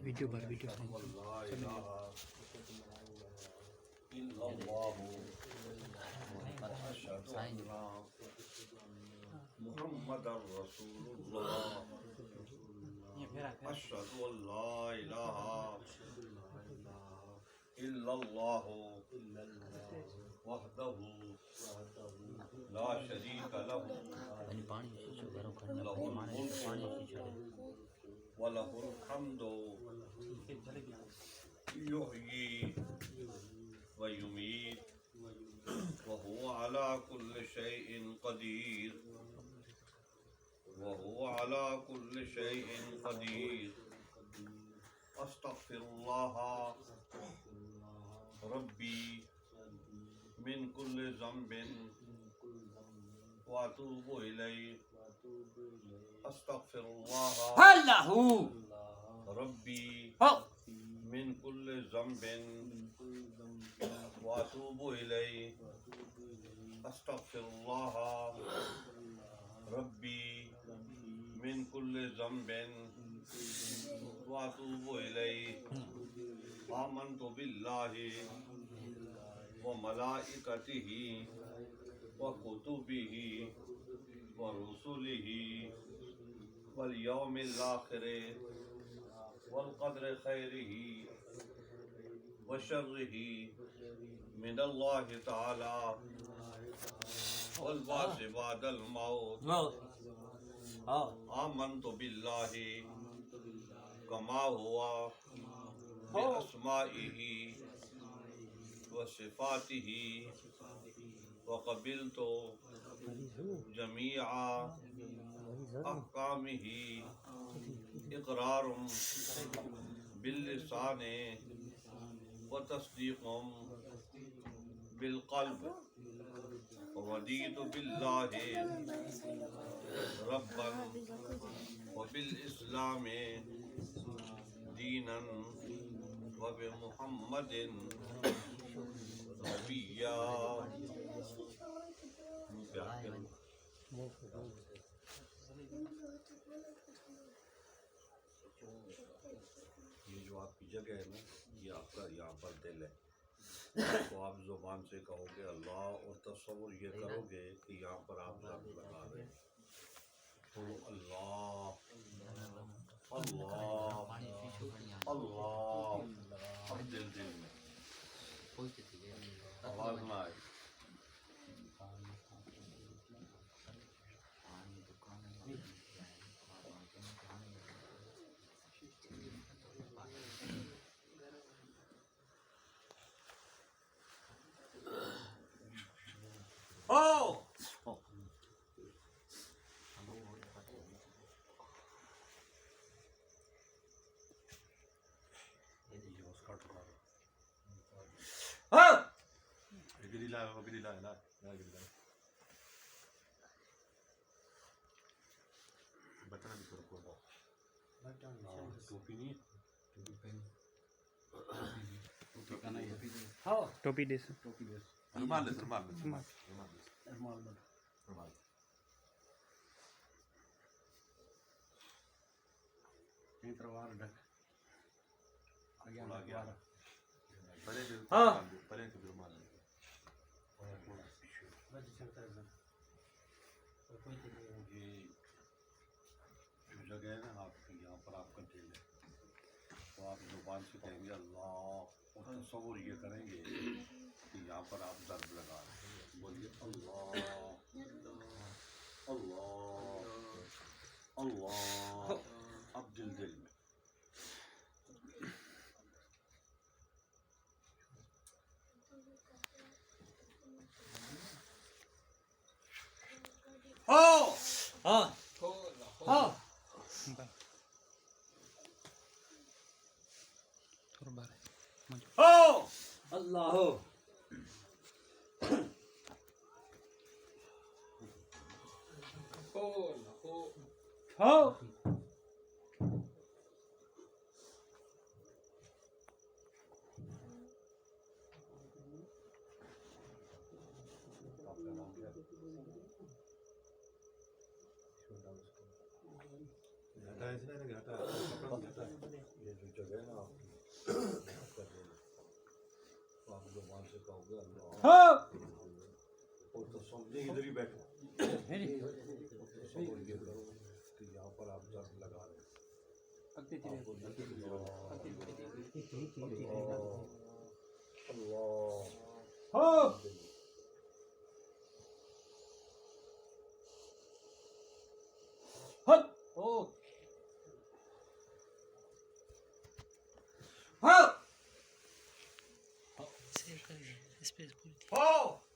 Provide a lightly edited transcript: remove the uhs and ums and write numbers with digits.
Video भर video मुहम्मदुर रसूलुल्लाह अशहदु अल्ला इलाहा इल्लल्लाहु वहदहु ला शरीक लहु लहुल मुल्कु व लहुल हम्दु युहयी व युमीत व हुवा अला कुल्लि शैइन क़दीर अस्तग़फिरुल्लाह रब्बी मिन कुल्लि ज़ंबिन व अतूबु इलैहि अस्तग़फिरुल्लाह रब्बी मिन कुल्लि ज़ंबिन व अतूबु इलैहि अस्तग़फिरुल्लाह रब्बी मिन कुल्लि ज़ंबिन व अतूबु इलैहि आमन्तु बिल्लाहि व मलाइकतिही व कुतुबिही व रुसुलिही वल यौमिल आखिरि वल क़द्रि खैरिही व शर्रिही मिनल्लाहि तआला वल बाअस बअदल मौत आमन्तु बिल्लाहि कमा हुआ बिअस्माइही व सिफ़ातिही व क़बिलतु जमीअ अहकामिही इक़रारुम बिल्लिसानि व तस्दीक़ुम बिलक़ल्ब रदीतु बिल्लाहि रब्बन व बिल इस्लामि दीनन व बि मुहम्मदिन नबिय्या। ये जो आपकी जगह है ना, ये आपका यहाँ पर दिल है। तो आप जुबान से कहोगे अल्लाह और तस्वुर ये करोगे कि यहाँ पर आप ज़र्ब लगा रहे हैं। तो अल्लाह अल्लाह अल्लाह अब दिल दिल में आवाज़ ना आए। टोपी दे रुमाल जगह है ना आपकी, यहाँ पर आपका दिल है। तो आप जुबान से कहेंगे अल्लाह और तस्वुर ये करेंगे कि यहाँ पर आप ज़र्ब लगा रहे हैं। बोलिए अल्लाह अल्लाह अल्लाह अब दिल दिल में। अल्लाह हो ये जो जगह से कहोगे अल्लाह हो और तो समझे इधर ही बैठो तसव्वुर ये करो कि यहाँ पर आप दर्द लगा रहे अल्लाह हो हट ओ हो सेव कर स्पेस पूरी हो